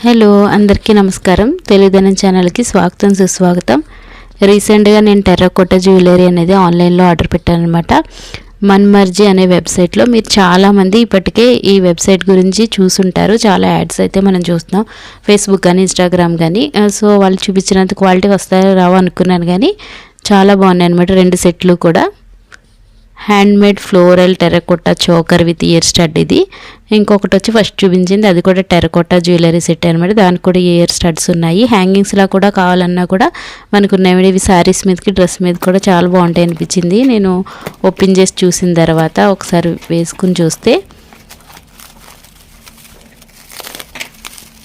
Hello అందరికీ నమస్కారం. తెలుగుదనం ఛానల్కి స్వాగతం సుస్వాగతం. రీసెంట్గా నేను టెర్రకోటా జ్యువెలరీ అనేది ఆన్లైన్లో ఆర్డర్ పెట్టాను అనమాట. మన్మర్జీ అనే వెబ్సైట్లో. మీరు చాలామంది ఇప్పటికే ఈ వెబ్సైట్ గురించి చూసుంటారు. చాలా యాడ్స్ అయితే మనం చూస్తున్నాం ఫేస్బుక్ కానీ ఇన్స్టాగ్రామ్ కానీ. సో వాళ్ళు చూపించినంత క్వాలిటీ వస్తాయో రావో అనుకున్నాను, కానీ చాలా బాగున్నాయి అనమాట. 2 సెట్లు కూడా handmade floral terracotta choker with ear stud. ఇది ఇంకొకటి వచ్చి ఫస్ట్ చూపించింది, అది కూడా టెర్రకోటా జ్యువెలరీ సెట్ అనమాట. దానికి కూడా ఇయర్ స్టడ్స్ ఉన్నాయి. హ్యాంగింగ్స్లా కూడా కావాలన్నా కూడా మనకు ఉన్నాయి. ఇవి శారీస్ మీదకి డ్రెస్ మీద కూడా చాలా బాగుంటాయి అనిపించింది. నేను ఓపెన్ చేసి చూసిన తర్వాత ఒకసారి వేసుకుని చూస్తే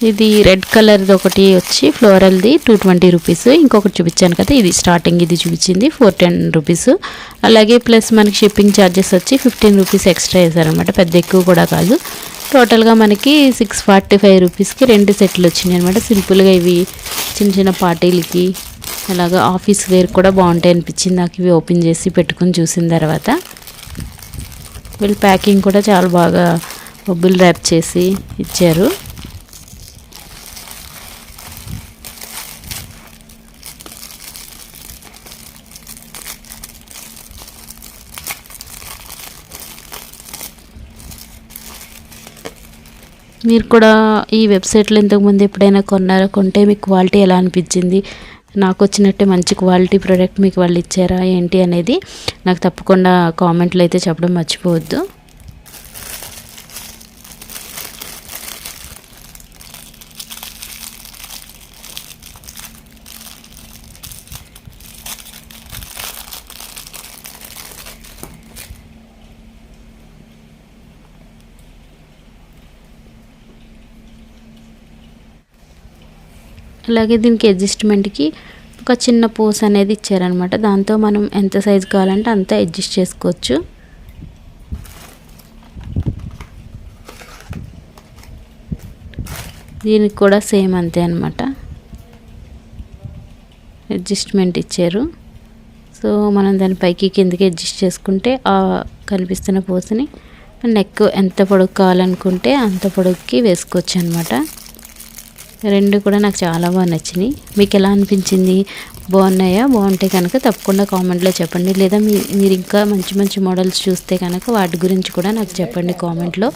ఇది రెడ్ కలర్ది ఒకటి వచ్చి ఫ్లోరల్ది 220 రూపీస్. ఇంకొకటి చూపించాను కదా, ఇది స్టార్టింగ్ ఇది చూపించింది 410 రూపీస్. అలాగే ప్లస్ మనకి షిప్పింగ్ ఛార్జెస్ వచ్చి 15 రూపీస్ ఎక్స్ట్రా వేసారనమాట. పెద్ద ఎక్కువ కూడా కాదు. టోటల్గా మనకి 645 రూపీస్కి 2 సెట్లు వచ్చినాయి అనమాట. సింపుల్గా ఇవి చిన్న చిన్న పార్టీలకి అలాగా ఆఫీస్ వేర్ కూడా బాగుంటాయి అనిపించింది నాకు ఇవి ఓపెన్ చేసి పెట్టుకుని చూసిన తర్వాత. వీళ్ళు ప్యాకింగ్ కూడా చాలా బాగా బబుల్ ర్యాప్ చేసి ఇచ్చారు. మీరు కూడా ఈ వెబ్సైట్లో ఇంతకుముందు ఎప్పుడైనా కొంటే మీకు క్వాలిటీ ఎలా అనిపించింది, నాకు వచ్చినట్టే మంచి క్వాలిటీ ప్రోడక్ట్ మీకు వాళ్ళు ఇచ్చారా ఏంటి అనేది నాకు తప్పకుండా కామెంట్లో అయితే చెప్పడం మర్చిపోవద్దు. అలాగే దీనికి అడ్జస్ట్మెంట్కి ఒక చిన్న పోస్ అనేది ఇచ్చారనమాట. దాంతో మనం ఎంత సైజు కావాలంటే అంత అడ్జస్ట్ చేసుకోవచ్చు. దీనికి కూడా సేమ్ అంతే అనమాట, అడ్జస్ట్మెంట్ ఇచ్చారు. సో మనం దాని పైకి కిందకి అడ్జస్ట్ చేసుకుంటే ఆ కనిపిస్తున్న పోస్ని నెక్ ఎంత పొడుగు కావాలనుకుంటే అంత పొడుగుకి వేసుకోవచ్చు అనమాట. 2 కూడా నాకు చాలా బాగా నచ్చినాయి. మీకు ఎలా అనిపించింది? బాగున్నాయా? బాగుంటే కనుక తప్పకుండా కామెంట్లో చెప్పండి. లేదా మీరు ఇంకా మంచి మంచి మోడల్స్ చూస్తే కనుక వాటి గురించి కూడా నాకు చెప్పండి కామెంట్లో.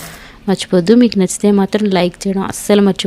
మర్చిపోద్దు. మీకు నచ్చితే మాత్రం లైక్ చేయడం అస్సలు మర్చిపోద్దు.